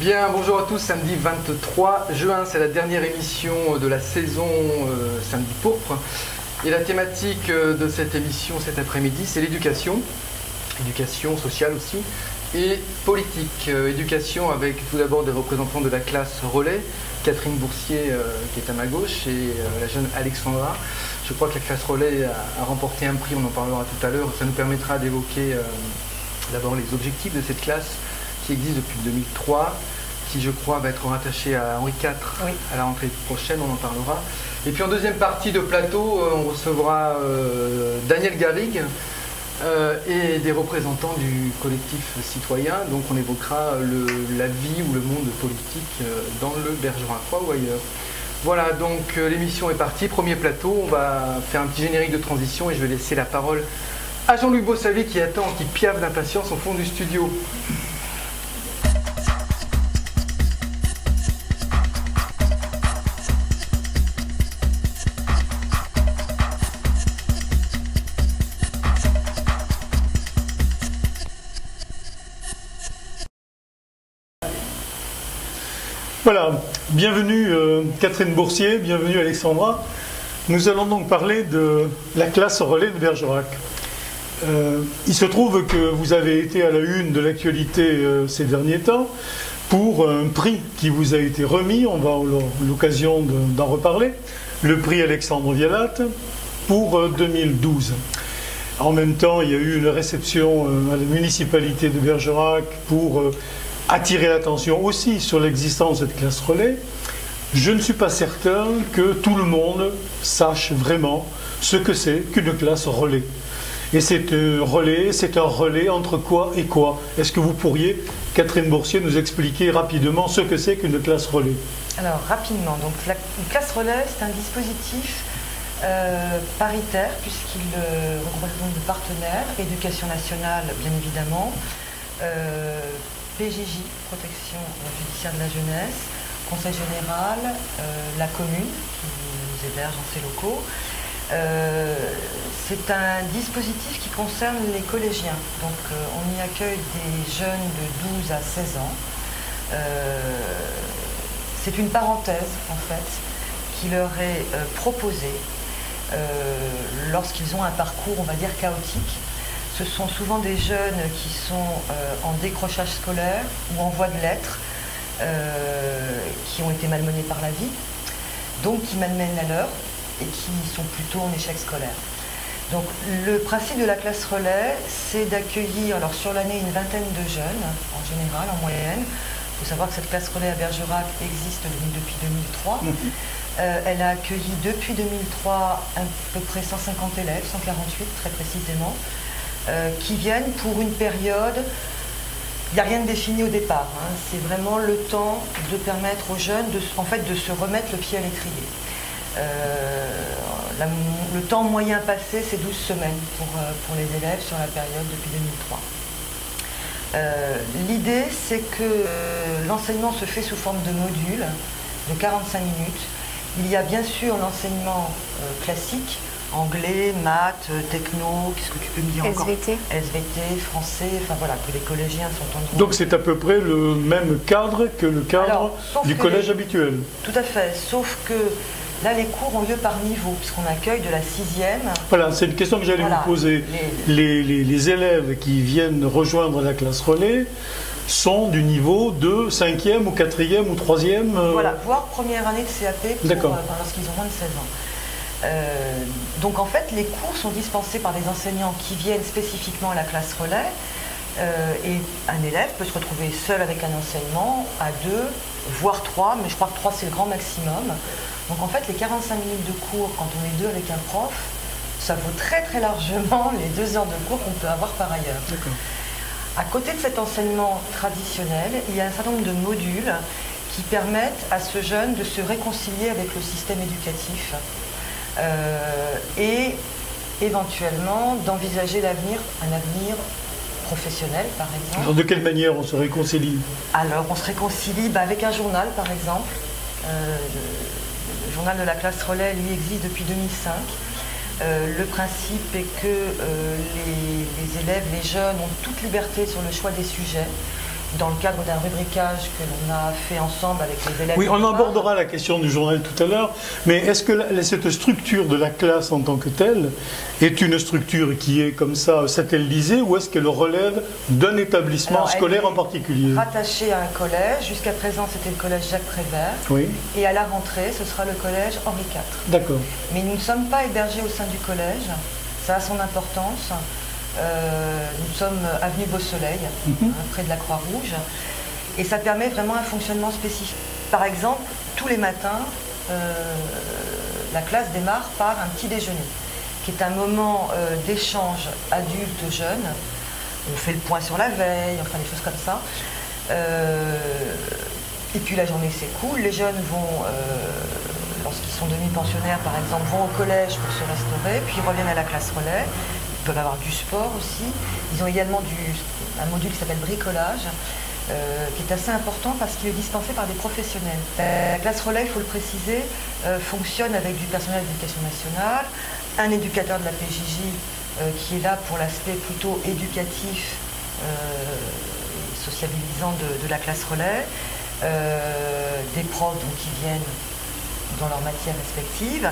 Bien, bonjour à tous, samedi 23 juin, c'est la dernière émission de la saison Samedi Pourpre. Et la thématique de cette émission cet après-midi, c'est l'éducation, éducation sociale aussi, et politique. Éducation avec tout d'abord des représentants de la classe relais, Catherine Boursier qui est à ma gauche et la jeune Alexandra. Je crois que la classe relais a remporté un prix, on en parlera tout à l'heure. Ça nous permettra d'évoquer d'abord les objectifs de cette classe qui existe depuis 2003, qui je crois va être rattaché à Henri IV à la rentrée prochaine, on en parlera. Et puis en deuxième partie de plateau, on recevra Daniel Garrigue et des représentants du collectif citoyen. Donc on évoquera la vie ou le monde politique dans le Bergeracois ou ailleurs. Voilà, donc l'émission est partie, premier plateau, on va faire un petit générique de transition et je vais laisser la parole à Jean-Luc Bossavi qui attend, qui piaffe d'impatience au fond du studio. Voilà, bienvenue Catherine Boursier, bienvenue Alexandra. Nous allons donc parler de la classe relais de Bergerac. Il se trouve que vous avez été à la une de l'actualité ces derniers temps pour un prix qui vous a été remis, on va avoir l'occasion d'en reparler, le prix Alexandre Vialat pour 2012. En même temps, il y a eu une réception à la municipalité de Bergerac pour attirer l'attention aussi sur l'existence de cette classe relais. Je ne suis pas certain que tout le monde sache vraiment ce que c'est qu'une classe relais. Et c'est un relais entre quoi et quoi? Est-ce que vous pourriez, Catherine Boursier, nous expliquer rapidement ce que c'est qu'une classe relais? Alors, rapidement, donc une classe relais, c'est un dispositif paritaire, puisqu'il regroupe de partenaires, éducation nationale, bien évidemment, PJJ, protection judiciaire de la jeunesse, conseil général, la commune qui nous héberge dans ses locaux. C'est un dispositif qui concerne les collégiens. Donc on y accueille des jeunes de 12 à 16 ans. C'est une parenthèse en fait qui leur est proposée lorsqu'ils ont un parcours, on va dire, chaotique. Ce sont souvent des jeunes qui sont en décrochage scolaire ou en voie de l'être, qui ont été malmenés par la vie, donc qui malmènent la leur et qui sont plutôt en échec scolaire. Donc le principe de la classe relais, c'est d'accueillir, alors sur l'année, une vingtaine de jeunes, en général, en moyenne. Il faut savoir que cette classe relais à Bergerac existe depuis 2003. Elle a accueilli depuis 2003 à peu près 150 élèves, 148 très précisément, qui viennent pour une période, il n'y a rien de défini au départ, hein. C'est vraiment le temps de permettre aux jeunes de se remettre le pied à l'étrier. Le temps moyen passé, c'est 12 semaines pour les élèves sur la période depuis 2003. L'idée, c'est que l'enseignement se fait sous forme de modules de 45 minutes. Il y a bien sûr l'enseignement classique, anglais, maths, techno, qu'est-ce que tu peux me dire encore? SVT, français, enfin voilà, que les collégiens sont en droit. Donc c'est à peu près le même cadre que le cadre du collège habituel. Tout à fait, sauf que là les cours ont lieu par niveau, puisqu'on accueille de la 6e. Voilà, c'est une question que j'allais vous poser. Les élèves qui viennent rejoindre la classe relais sont du niveau de 5e ou 4e ou 3e Voilà, voire première année de CAP lorsqu'ils ont moins de 16 ans. Donc en fait, les cours sont dispensés par des enseignants qui viennent spécifiquement à la classe relais et un élève peut se retrouver seul avec un enseignement, à 2, voire 3, mais je crois que 3 c'est le grand maximum. Donc en fait, les 45 minutes de cours, quand on est 2 avec un prof, ça vaut très très largement les 2 heures de cours qu'on peut avoir par ailleurs. À côté de cet enseignement traditionnel, il y a un certain nombre de modules qui permettent à ce jeune de se réconcilier avec le système éducatif. Et éventuellement d'envisager l'avenir, un avenir professionnel par exemple. Alors de quelle manière on se réconcilie? Alors on se réconcilie avec un journal par exemple. Le journal de la classe relais, lui, existe depuis 2005. Le principe est que les élèves, les jeunes ont toute liberté sur le choix des sujets. dans le cadre d'un rubriquage que l'on a fait ensemble avec les élèves. Oui, on abordera la question du journal tout à l'heure, mais est-ce que cette structure de la classe en tant que telle est une structure qui est comme ça satellisée, ou est-ce qu'elle relève d'un établissement scolaire en particulier? Rattachée à un collège, jusqu'à présent c'était le collège Jacques Prévert, oui. Et à la rentrée ce sera le collège Henri IV. D'accord. Mais nous ne sommes pas hébergés au sein du collège, ça a son importance. Nous sommes avenue Beau-Soleil, près de la Croix-Rouge, et ça permet vraiment un fonctionnement spécifique. Par exemple, tous les matins, la classe démarre par un petit déjeuner, qui est un moment d'échange adulte-jeune. On fait le point sur la veille, enfin des choses comme ça. Et puis la journée s'écoule, les jeunes vont, lorsqu'ils sont demi-pensionnaires par exemple, vont au collège pour se restaurer, puis ils reviennent à la classe relais. Ils peuvent avoir du sport aussi. Ils ont également un module qui s'appelle bricolage, qui est assez important parce qu'il est dispensé par des professionnels. La classe relais, il faut le préciser, fonctionne avec du personnel d'éducation nationale, un éducateur de la PJJ qui est là pour l'aspect plutôt éducatif, sociabilisant de la classe relais, des profs donc, qui viennent dans leurs matières respectives,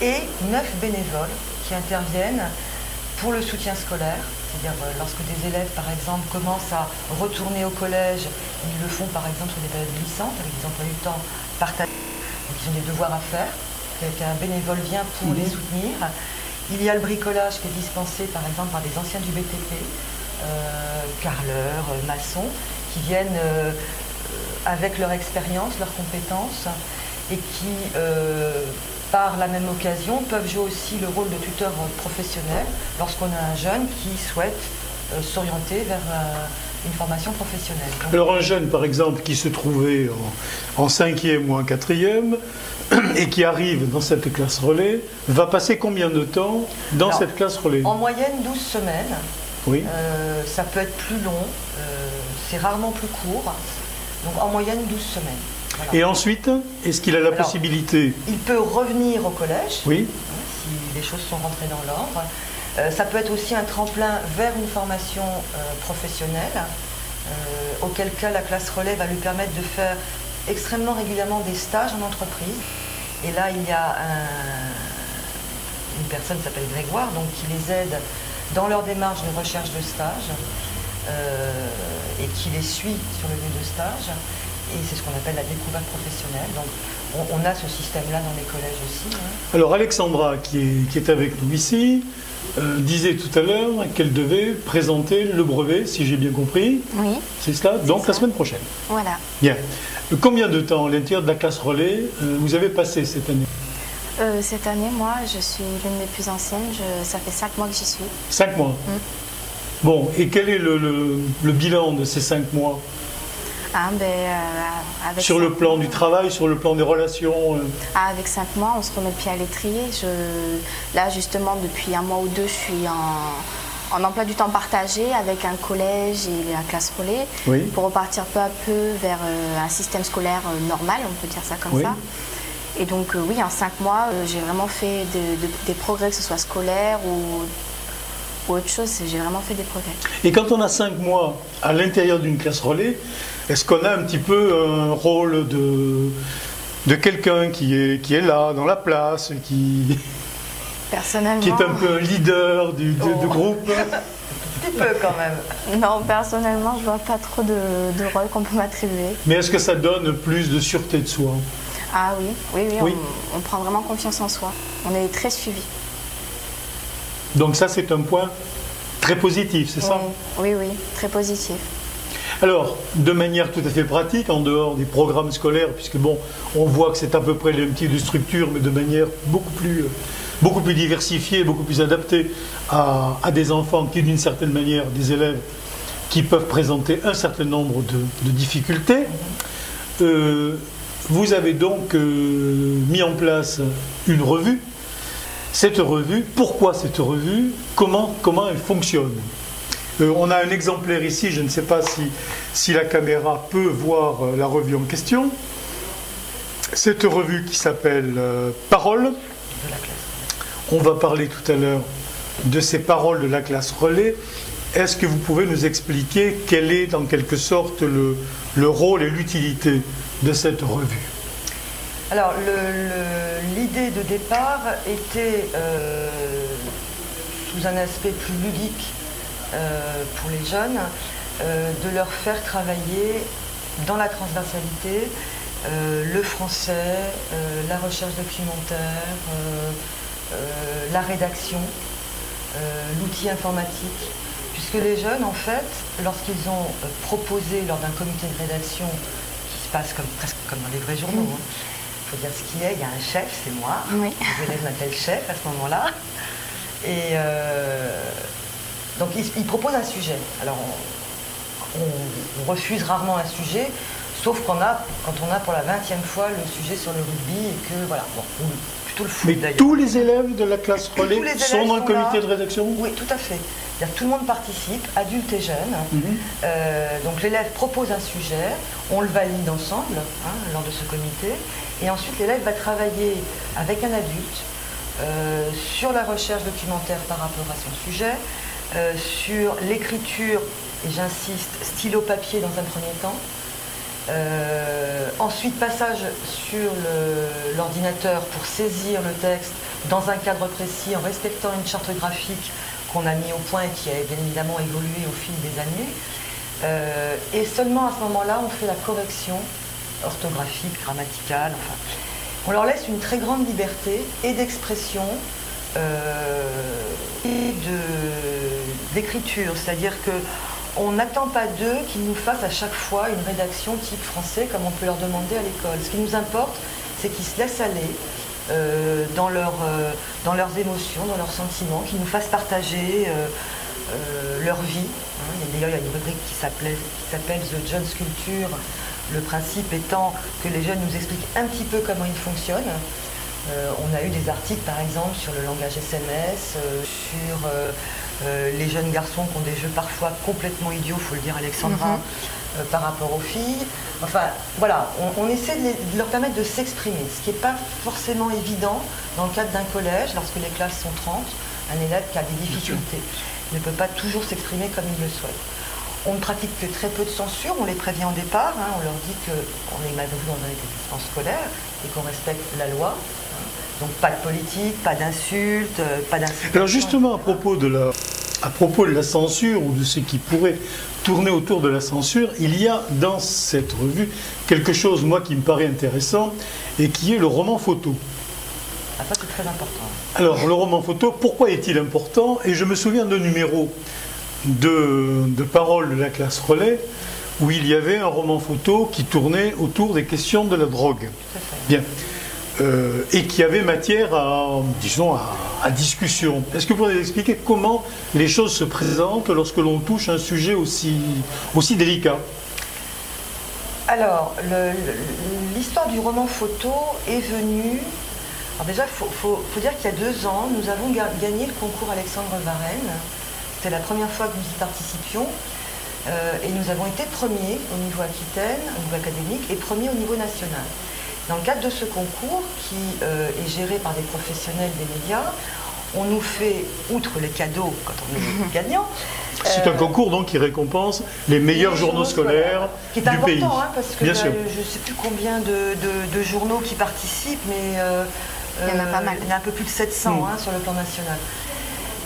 et 9 bénévoles qui interviennent pour le soutien scolaire, c'est-à-dire lorsque des élèves, par exemple, commencent à retourner au collège, ils le font par exemple sur des périodes glissantes, avec des emplois du temps partagés, donc ils ont des devoirs à faire, qu'un bénévole vient pour les soutenir. Il y a le bricolage qui est dispensé par exemple par des anciens du BTP, carreleurs, maçons, qui viennent avec leur expérience, leurs compétences, et qui par la même occasion, peuvent jouer aussi le rôle de tuteur professionnel lorsqu'on a un jeune qui souhaite s'orienter vers une formation professionnelle. Donc, alors un jeune, par exemple, qui se trouvait en 5e ou en 4e et qui arrive dans cette classe relais, va passer combien de temps dans cette classe relais? En moyenne 12 semaines. Oui. Ça peut être plus long, c'est rarement plus court. Donc en moyenne 12 semaines. Voilà. Et ensuite, est-ce qu'il a la possibilité? Il peut revenir au collège, oui. Si les choses sont rentrées dans l'ordre. Ça peut être aussi un tremplin vers une formation professionnelle, auquel cas la classe relais va lui permettre de faire extrêmement régulièrement des stages en entreprise. Et là, il y a une personne qui s'appelle Grégoire, donc, qui les aide dans leur démarche de recherche de stage et qui les suit sur le lieu de stage. Et c'est ce qu'on appelle la découverte professionnelle. Donc on a ce système-là dans les collèges aussi. Hein. Alors Alexandra, qui est avec nous ici, disait tout à l'heure qu'elle devait présenter le brevet, si j'ai bien compris. Oui. C'est cela, donc la semaine prochaine. Voilà. Bien. Combien de temps à l'intérieur de la classe relais vous avez passé cette année? Cette année, moi, je suis l'une des plus anciennes. Ça fait 5 mois que j'y suis. 5 mois. Bon, et quel est le bilan de ces 5 mois? Avec sur le plan du travail, sur le plan des relations Avec 5 mois, on se remet le pied à l'étrier. Là, justement, depuis 1 mois ou 2, je suis en emploi du temps partagé avec un collège et la classe relais, oui. Pour repartir peu à peu vers un système scolaire normal, on peut dire ça comme ça. Et donc, oui, en 5 mois, j'ai vraiment fait des progrès, que ce soit scolaire ou autre chose, j'ai vraiment fait des progrès. Et quand on a 5 mois à l'intérieur d'une classe relais, est-ce qu'on a un petit peu un rôle de quelqu'un qui est là, dans la place, qui personnellement, est un peu un leader du groupe? Un petit peu quand même. Non, personnellement, je vois pas trop de rôle qu'on peut m'attribuer. Mais est-ce que ça donne plus de sûreté de soi? Ah oui, oui. Oui. On prend vraiment confiance en soi. On est très suivi. Donc ça, c'est un point très positif, c'est ça? Oui, très positif. Alors, de manière tout à fait pratique, en dehors des programmes scolaires, puisque bon, on voit que c'est à peu près le même type de structure, mais de manière beaucoup plus diversifiée, beaucoup plus adaptée à des enfants qui, d'une certaine manière, des élèves qui peuvent présenter un certain nombre de difficultés. Vous avez donc mis en place une revue. Cette revue, pourquoi cette revue? Comment elle fonctionne? On a un exemplaire ici, je ne sais pas si la caméra peut voir la revue en question. Cette revue qui s'appelle Paroles. On va parler tout à l'heure de ces paroles de la classe relais. est-ce que vous pouvez nous expliquer quel est en quelque sorte le rôle et l'utilité de cette revue? Alors, l'idée de départ était, sous un aspect plus ludique pour les jeunes, de leur faire travailler dans la transversalité le français, la recherche documentaire, la rédaction, l'outil informatique, puisque les jeunes, en fait, lorsqu'ils ont proposé lors d'un comité de rédaction, qui se passe presque comme dans les vrais journaux, il faut dire ce qu'il y a, il y a un chef, c'est moi, oui. Les élèves m'appellent chef à ce moment-là, et donc ils proposent un sujet. Alors on refuse rarement un sujet, sauf quand on a pour la 20e fois le sujet sur le rugby, et que voilà, bon, ou plutôt le foot. Mais tous les élèves de la classe relais sont dans le comité de rédaction? Oui, tout à fait. Tout le monde participe, adultes et jeunes. Donc l'élève propose un sujet, on le valide ensemble lors de ce comité, et ensuite l'élève va travailler avec un adulte sur la recherche documentaire par rapport à son sujet, sur l'écriture, et j'insiste, stylo-papier dans un premier temps. Ensuite, passage sur l'ordinateur pour saisir le texte dans un cadre précis en respectant une charte graphique qu'on a mis au point et qui a bien évidemment évolué au fil des années. Et seulement à ce moment-là, on fait la correction orthographique, grammaticale. Enfin, on leur laisse une très grande liberté et d'expression et d'écriture. C'est-à-dire que on n'attend pas d'eux qu'ils nous fassent à chaque fois une rédaction type français comme on peut leur demander à l'école. Ce qui nous importe, c'est qu'ils se laissent aller dans leurs émotions, dans leurs sentiments, qu'ils nous fassent partager leur vie. D'ailleurs, il y a une rubrique qui s'appelle The John's Culture, le principe étant que les jeunes nous expliquent un petit peu comment ils fonctionnent. On a eu des articles, par exemple, sur le langage SMS, sur les jeunes garçons qui ont des jeux parfois complètement idiots, il faut le dire, Alexandra, par rapport aux filles. Enfin, voilà, on essaie de leur permettre de s'exprimer, ce qui n'est pas forcément évident dans le cadre d'un collège, lorsque les classes sont 30, un élève qui a des difficultés ne peut pas toujours s'exprimer comme il le souhaite. On ne pratique que très peu de censure, on les prévient au départ, on leur dit qu'on est malgré tout dans un établissement scolaire et qu'on respecte la loi. Donc pas de politique, pas d'insultes, pas d'incitation. Alors justement, à propos de la censure ou de ce qui pourrait tourner autour de la censure, il y a dans cette revue quelque chose, moi, qui me paraît intéressant et qui est le roman photo. Ah, ça, c'est très important. Alors, le roman photo, pourquoi est-il important? Et je me souviens d'un numéro de Paroles de la classe relais où il y avait un roman photo qui tournait autour des questions de la drogue. Tout à fait. Bien. Et qui avait matière à, disons, à discussion. Est-ce que vous pouvez expliquer comment les choses se présentent lorsque l'on touche un sujet aussi délicat? Alors, l'histoire du roman photo est venue... Alors déjà, il faut dire qu'il y a 2 ans, nous avons gagné le concours Alexandre Varenne. C'était la première fois que nous y participions. Et nous avons été premiers au niveau Aquitaine, au niveau académique, et premiers au niveau national. Dans le cadre de ce concours, qui est géré par des professionnels des médias, on nous fait, outre les cadeaux quand on est gagnant... C'est un concours donc qui récompense les meilleurs journaux scolaires qui est du pays. Important, parce que bien sûr. Je ne sais plus combien de journaux qui participent, mais il y en a pas mal. Il y en a un peu plus de 700 sur le plan national.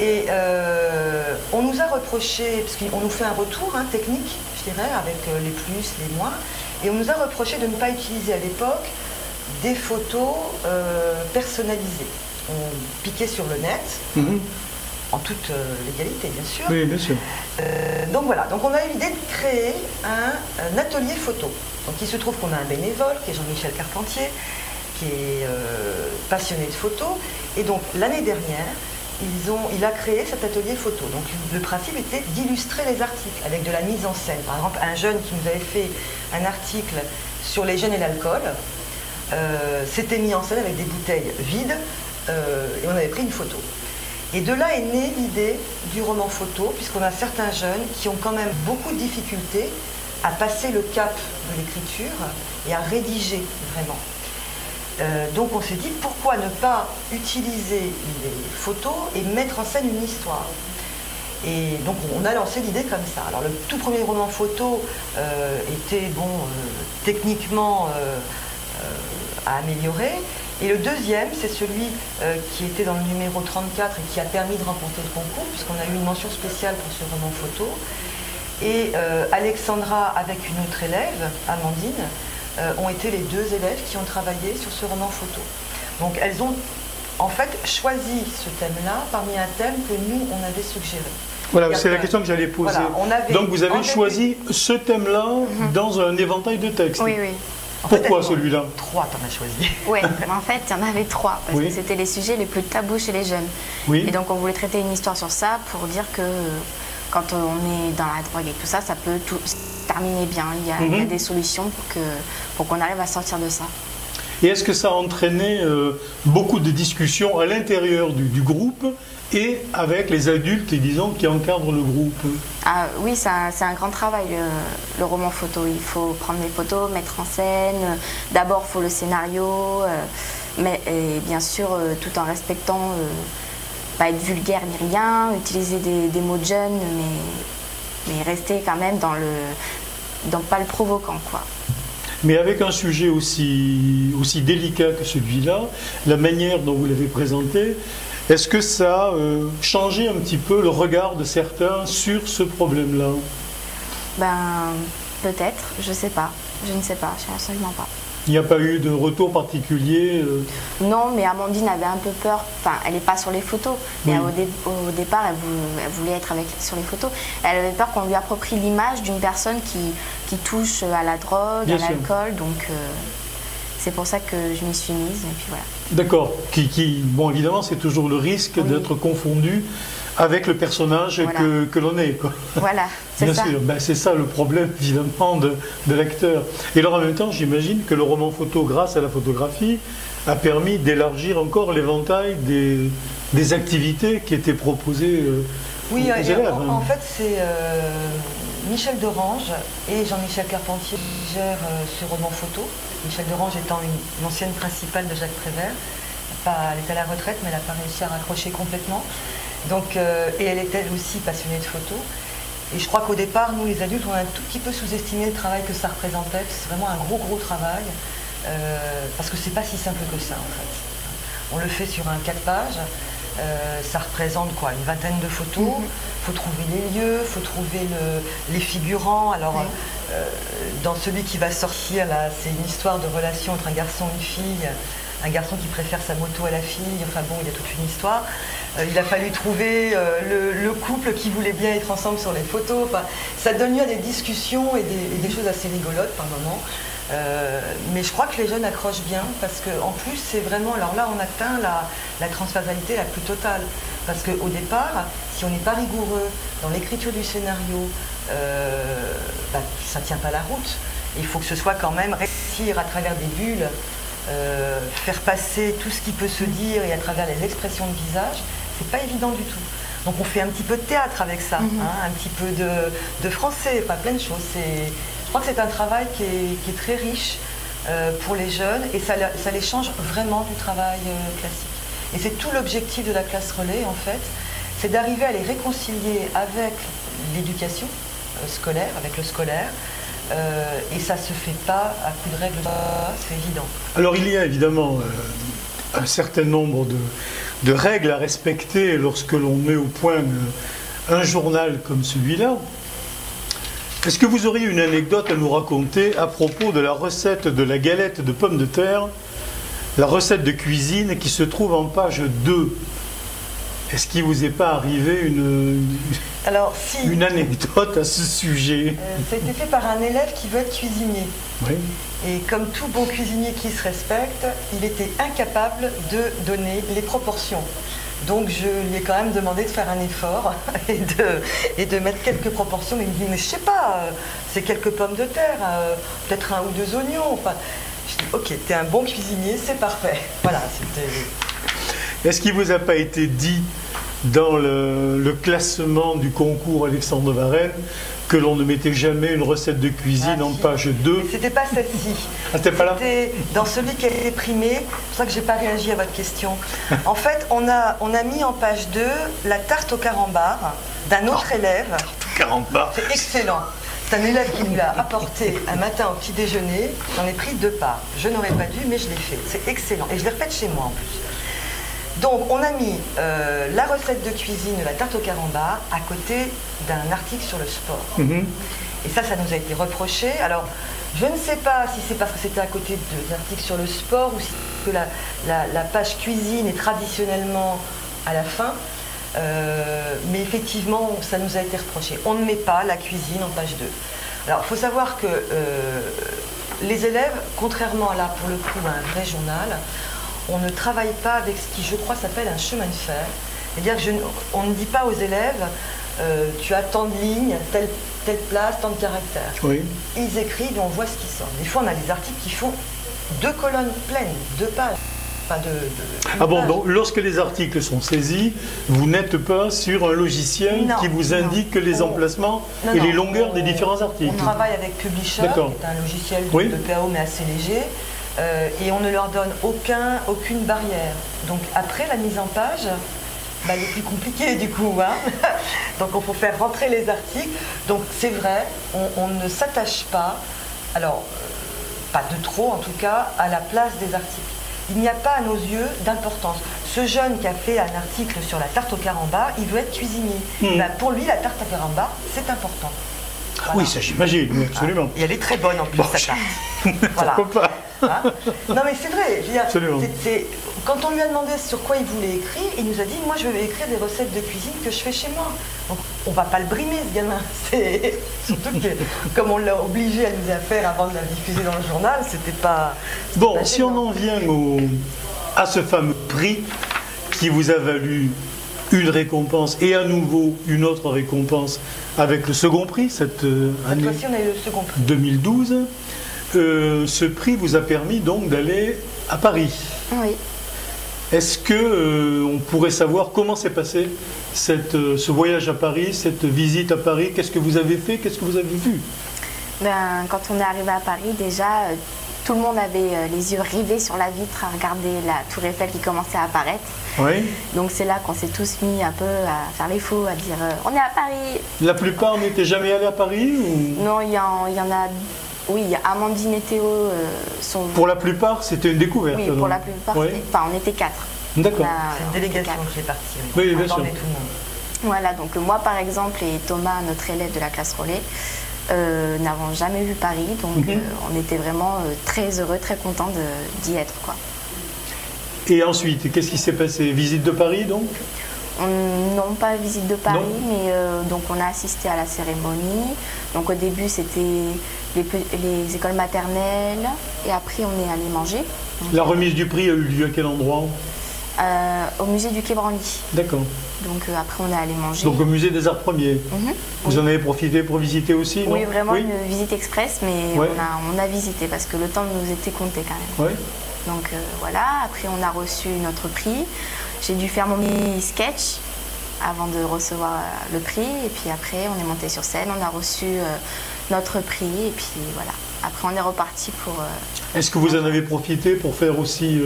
Et on nous a reproché, parce qu'on nous fait un retour technique, je dirais, avec les plus, les moins, et on nous a reproché de ne pas utiliser à l'époque des photos personnalisées. On piquait sur le net, en toute légalité, bien sûr. Oui, bien sûr. Donc voilà, donc on a eu l'idée de créer un atelier photo. Donc il se trouve qu'on a un bénévole, qui est Jean-Michel Carpentier, qui est passionné de photo. Et donc l'année dernière, il a créé cet atelier photo. Donc le principe était d'illustrer les articles avec de la mise en scène. Par exemple, un jeune qui nous avait fait un article sur les gènes et l'alcool s'était mis en scène avec des bouteilles vides et on avait pris une photo. Et de là est née l'idée du roman photo, puisqu'on a certains jeunes qui ont quand même beaucoup de difficultés à passer le cap de l'écriture et à rédiger vraiment. Donc on s'est dit, pourquoi ne pas utiliser les photos et mettre en scène une histoire? Et donc on a lancé l'idée comme ça. Alors le tout premier roman photo était techniquement à améliorer. Et le deuxième, c'est celui qui était dans le numéro 34 et qui a permis de remporter le concours, puisqu'on a eu une mention spéciale pour ce roman photo. Et Alexandra, avec une autre élève, Amandine, ont été les deux élèves qui ont travaillé sur ce roman photo. Donc elles ont en fait choisi ce thème-là parmi un thème que nous, on avait suggéré. Voilà, c'est la question que j'allais poser. Voilà, donc vous avez choisi ce thème-là dans un éventail de textes. Oui, oui. Pourquoi celui-là? 3, t'en as choisi. Oui, en fait, il y en avait 3, parce que c'était les sujets les plus tabous chez les jeunes. Oui. Et donc on voulait traiter une histoire sur ça pour dire que quand on est dans la drogue et tout ça, ça peut tout se terminer bien. Il y a des solutions pour qu'on arrive à sortir de ça. Et est-ce que ça a entraîné beaucoup de discussions à l'intérieur du groupe et avec les adultes, disons, qui encadrent le groupe? Ah, oui, c'est un grand travail, le roman photo. Il faut prendre les photos, mettre en scène. D'abord, il faut le scénario, et bien sûr, tout en respectant, pas être vulgaire ni rien, utiliser des mots de jeunes, mais rester quand même dans pas le provoquant, quoi. Mais avec un sujet aussi délicat que celui-là, la manière dont vous l'avez présenté, est-ce que ça a changé un petit peu le regard de certains sur ce problème-là? Ben, peut-être, je sais pas. Je ne sais pas, je sais absolument pas. Il n'y a pas eu de retour particulier Non, mais Amandine avait un peu peur. Enfin, elle n'est pas sur les photos. Mais au départ, elle voulait être sur les photos. Elle avait peur qu'on lui approprie l'image d'une personne qui touche à la drogue, à l'alcool. Donc, c'est pour ça que je m'y suis mise. Et puis voilà. D'accord. Bon, évidemment, c'est toujours le risque d'être confondu avec le personnage que l'on est, quoi. Voilà, c'est ça. Bien sûr, c'est ça le problème, évidemment, de l'acteur. Et alors, en même temps, j'imagine que le roman photo, grâce à la photographie, a permis d'élargir encore l'éventail des activités qui étaient proposées aux élèves. En fait, c'est Michel Derange et Jean-Michel Carpentier qui gèrent ce roman photo. Michel Derange étant une ancienne principale de Jacques Prévert. Elle est à la retraite, mais elle n'a pas réussi à raccrocher complètement. Donc, et elle était aussi passionnée de photo. Et je crois qu'au départ, nous les adultes, on a un tout petit peu sous-estimé le travail que ça représentait. C'est vraiment un gros travail, parce que c'est pas si simple que ça en fait. On le fait sur un 4 pages, ça représente quoi, une vingtaine de photos. Il faut trouver les lieux, il faut trouver les figurants. Alors, dans celui qui va sortir là, c'est une histoire de relation entre un garçon et une fille. Un garçon qui préfère sa moto à la fille, enfin bon, il y a toute une histoire. Il a fallu trouver le couple qui voulait bien être ensemble sur les photos. Enfin, ça donne lieu à des discussions et des choses assez rigolotes par moments. Mais je crois que les jeunes accrochent bien parce qu'en plus, c'est vraiment... Alors là, on atteint la transversalité la plus totale. Parce qu'au départ, si on n'est pas rigoureux dans l'écriture du scénario, ça ne tient pas la route. Il faut que ce soit quand même réussir à travers des bulles, faire passer tout ce qui peut se dire et à travers les expressions de visage, c'est pas évident du tout. Donc on fait un petit peu de théâtre avec ça, un petit peu de français, pas plein de choses. Je crois que c'est un travail qui est très riche pour les jeunes et ça les change vraiment du travail classique. Et c'est tout l'objectif de la classe relais en fait, c'est d'arriver à les réconcilier avec l'éducation scolaire, avec le scolaire. Et ça ne se fait pas à coup de règles, c'est évident. Alors il y a évidemment un certain nombre de règles à respecter lorsque l'on met au point un journal comme celui-là. Est-ce que vous auriez une anecdote à nous raconter à propos de la recette de la galette de pommes de terre, la recette de cuisine qui se trouve en page 2 ? Est-ce qu'il ne vous est pas arrivé une anecdote à ce sujet? Ça a été fait par un élève qui veut être cuisinier. Oui. Et comme tout bon cuisinier qui se respecte, il était incapable de donner les proportions. Donc je lui ai quand même demandé de faire un effort et de mettre quelques proportions. Mais il me dit, mais je sais pas, c'est quelques pommes de terre, peut-être 1 ou 2 oignons. Enfin, je dis, ok, t'es un bon cuisinier, c'est parfait. Voilà, c'était... Est-ce qu'il ne vous a pas été dit dans le classement du concours Alexandre Varenne que l'on ne mettait jamais une recette de cuisine en page 2. C'était pas celle-ci. Ah, c'était pas là? C'était dans celui qui a été primé. C'est pour ça que j'ai pas réagi à votre question. En fait, on a mis en page 2 la tarte au carambar d'un autre élève. Tarte au carambar. C'est excellent. C'est un élève qui nous l'a apporté un matin au petit déjeuner. J'en ai pris 2 parts. Je n'aurais pas dû, mais je l'ai fait. C'est excellent. Et je l'ai refaite chez moi en plus. Donc, on a mis la recette de cuisine de la tarte au carambar à côté d'un article sur le sport. Et ça nous a été reproché. Alors, je ne sais pas si c'est parce que c'était à côté d'un article sur le sport ou si que la page cuisine est traditionnellement à la fin. Mais effectivement, ça nous a été reproché. On ne met pas la cuisine en page 2. Alors, il faut savoir que les élèves, contrairement à là, pour le coup, à un vrai journal, on ne travaille pas avec ce qui, je crois, s'appelle un chemin de fer. C'est-à-dire qu'on ne dit pas aux élèves, tu as tant de lignes, telle place, tant de caractères. Oui. Ils écrivent et on voit ce qui sort. Des fois, on a des articles qui font 2 colonnes pleines, 2 pages. Ah bon, donc lorsque les articles sont saisis, vous n'êtes pas sur un logiciel qui vous indique les emplacements et les longueurs des différents articles. On travaille avec Publisher, qui est un logiciel de PAO mais assez léger. Et on ne leur donne aucune barrière. Donc après la mise en page, elle est plus compliquée du coup. Donc il faut faire rentrer les articles. Donc c'est vrai, on ne s'attache pas, alors pas de trop en tout cas, à la place des articles. Il n'y a pas à nos yeux d'importance. Ce jeune qui a fait un article sur la tarte au carambar, il veut être cuisinier. Pour lui, la tarte au carambar, c'est important. Voilà. Oui, ça j'imagine, absolument. Et elle est très bonne en plus, sa tarte. Voilà. Pourquoi pas? Non mais c'est vrai, absolument. Quand on lui a demandé sur quoi il voulait écrire, il nous a dit, moi je vais écrire des recettes de cuisine que je fais chez moi. Donc on va pas le brimer ce gamin. Surtout que comme on l'a obligé à nous faire avant de la diffuser dans le journal, c'était pas... Bon, pas si on en vient à ce fameux prix qui vous a valu une récompense et à nouveau une autre récompense avec le second prix cette année fois-ci, on a eu le second prix. 2012. Ce prix vous a permis donc d'aller à Paris. Oui. Est-ce que on pourrait savoir comment s'est passé ce voyage à Paris, cette visite à Paris? Qu'est-ce que vous avez fait? Qu'est-ce que vous avez vu? Quand on est arrivé à Paris, déjà, tout le monde avait les yeux rivés sur la vitre à regarder la tour Eiffel qui commençait à apparaître. Oui. Donc c'est là qu'on s'est tous mis un peu à faire les fous, à dire on est à Paris. La plupart n'étaient jamais allés à Paris ou... Non, il y en a... Oui, Amandine et Théo sont... Pour la plupart, c'était une découverte. Oui, pour la plupart, enfin, on était 4. D'accord. C'est une délégation qui est partie. Oui, bien sûr. Tout le monde. Voilà, donc moi par exemple et Thomas, notre élève de la classe relais, n'avons jamais vu Paris, donc on était vraiment très heureux, très contents d'y être, quoi. Et ensuite, qu'est-ce qui s'est passé? Visite de Paris donc? Non, pas visite de Paris, mais donc on a assisté à la cérémonie. Donc au début c'était les écoles maternelles et après on est allé manger. Donc, la remise du prix a eu lieu à quel endroit? Au musée du Quai Branly. D'accord. Donc après on est allé manger. Donc au musée des Arts Premiers. Vous en avez profité pour visiter aussi? Oui, vraiment une visite express, mais on a visité parce que le temps nous était compté quand même. Oui. Donc voilà, après on a reçu notre prix. J'ai dû faire mon mini sketch avant de recevoir le prix et puis après on est monté sur scène, on a reçu notre prix et puis voilà. Après on est reparti pour... Est-ce que vous en avez profité pour faire aussi,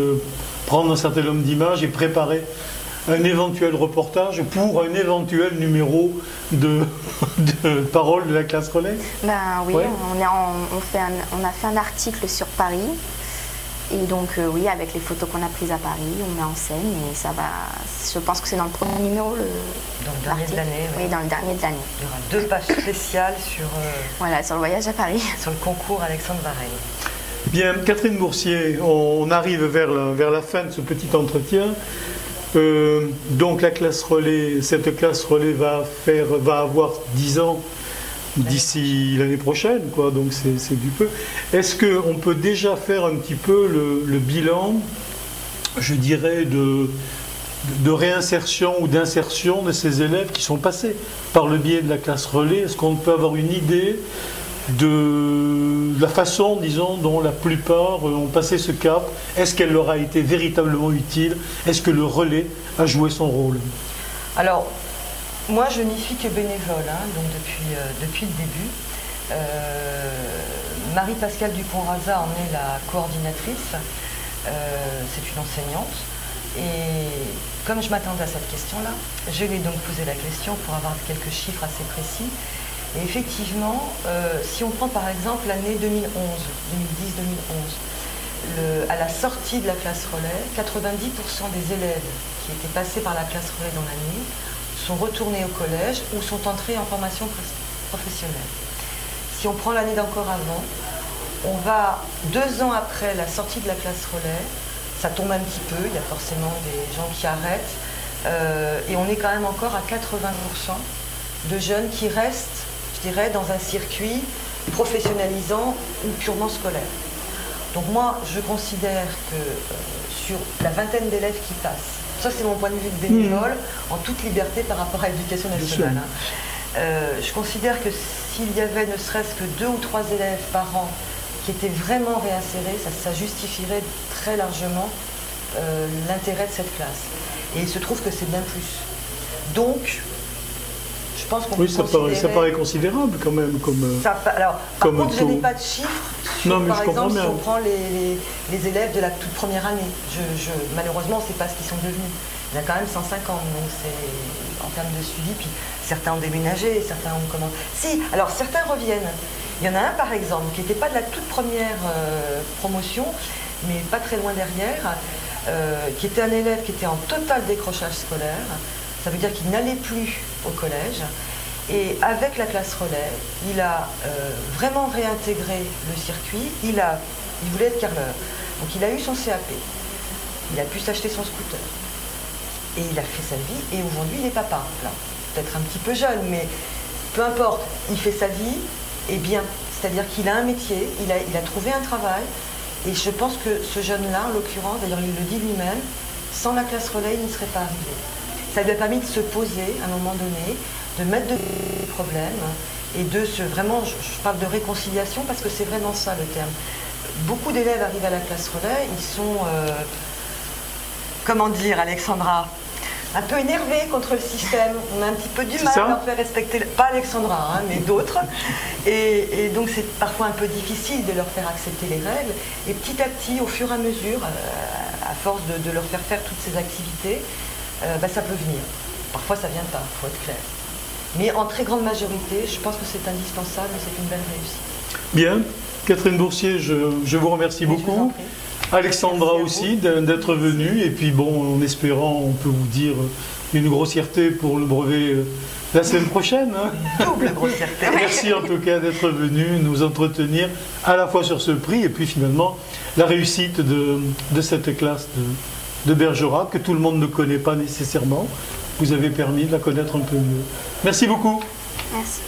prendre un certain nombre d'images et préparer un éventuel reportage pour un éventuel numéro de Parole de la classe relais? Ben oui, on a fait un article sur Paris. Et donc oui, avec les photos qu'on a prises à Paris, on met en scène et ça va. Je pense que c'est dans le premier numéro, dans le dernier de l'année. Oui, dans le dernier de l'année. Il y aura 2 pages spéciales sur. Voilà, sur le voyage à Paris. Sur le concours Alexandre Varel. Bien, Catherine Boursier, on arrive vers la fin de ce petit entretien. Donc la classe relais, cette classe relais va avoir 10 ans. D'ici l'année prochaine, quoi, donc c'est du peu. Est-ce qu'on peut déjà faire un petit peu le bilan, je dirais, de réinsertion ou d'insertion de ces élèves qui sont passés par le biais de la classe relais? Est-ce qu'on peut avoir une idée de la façon, disons, dont la plupart ont passé ce cap? Est-ce qu'elle leur a été véritablement utile? Est-ce que le relais a joué son rôle? Alors, Moi, je n'y suis que bénévole, hein, donc depuis le début. Marie-Pascale Dupont-Raza en est la coordinatrice. C'est une enseignante. Et comme je m'attendais à cette question-là, je lui ai donc posé la question pour avoir quelques chiffres assez précis. Et effectivement, si on prend par exemple l'année 2010-2011, à la sortie de la classe relais, 90% des élèves qui étaient passés par la classe relais dans l'année sont retournés au collège ou sont entrés en formation professionnelle. Si on prend l'année d'encore avant, on va 2 ans après la sortie de la classe relais, ça tombe un petit peu, il y a forcément des gens qui arrêtent, et on est quand même encore à 80% de jeunes qui restent, je dirais, dans un circuit professionnalisant ou purement scolaire. Donc moi, je considère que sur la vingtaine d'élèves qui passent, ça c'est mon point de vue de bénévole, en toute liberté par rapport à l'éducation nationale, hein, je considère que s'il y avait ne serait-ce que 2 ou 3 élèves par an qui étaient vraiment réinsérés, ça justifierait très largement l'intérêt de cette classe. Et il se trouve que c'est bien plus. Donc, je pense qu'on peut considérer... ça paraît considérable quand même. Alors, par contre, je n'ai pas de chiffres sur, par exemple, si on prend les élèves de la toute première année. Malheureusement, on ne sait pas ce qu'ils sont devenus. Il y en a quand même 150, donc c'est en termes de suivi. Puis certains ont déménagé, certains ont comment. Si, alors certains reviennent. Il y en a un, par exemple, qui n'était pas de la toute première promotion, mais pas très loin derrière, qui était un élève qui était en total décrochage scolaire. Ça veut dire qu'il n'allait plus au collège. Et avec la classe relais, il a vraiment réintégré le circuit. Il voulait être carreleur. Donc il a eu son CAP. Il a pu s'acheter son scooter. Et il a fait sa vie. Et aujourd'hui, il est papa. Peut-être un petit peu jeune, mais peu importe. Il fait sa vie et bien. C'est-à-dire qu'il a un métier, il a trouvé un travail. Et je pense que ce jeune-là, en l'occurrence, d'ailleurs il le dit lui-même, sans la classe relais, il n'y serait pas arrivé. Ça lui a permis de se poser à un moment donné, de mettre de problèmes et de vraiment, je parle de réconciliation parce que c'est vraiment ça le terme. Beaucoup d'élèves arrivent à la classe relais, ils sont, comment dire Alexandra, un peu énervés contre le système. On a un petit peu du mal à leur faire respecter, pas Alexandra, hein, mais d'autres. Et donc c'est parfois un peu difficile de leur faire accepter les règles. Et petit à petit, au fur et à mesure, à force de leur faire faire toutes ces activités, ça peut venir. Parfois ça ne vient pas, il faut être clair. Mais en très grande majorité, je pense que c'est indispensable et c'est une belle réussite. Bien. Catherine Boursier, je vous remercie beaucoup. Alexandra aussi d'être venue. Et puis bon, en espérant, on peut vous dire une grossièreté pour le brevet la semaine prochaine. Hein. Double grossièreté. Merci en tout cas d'être venu nous entretenir à la fois sur ce prix et puis finalement la réussite de cette classe de Bergerac que tout le monde ne connaît pas nécessairement. Vous avez permis de la connaître un peu mieux. Merci beaucoup. Merci.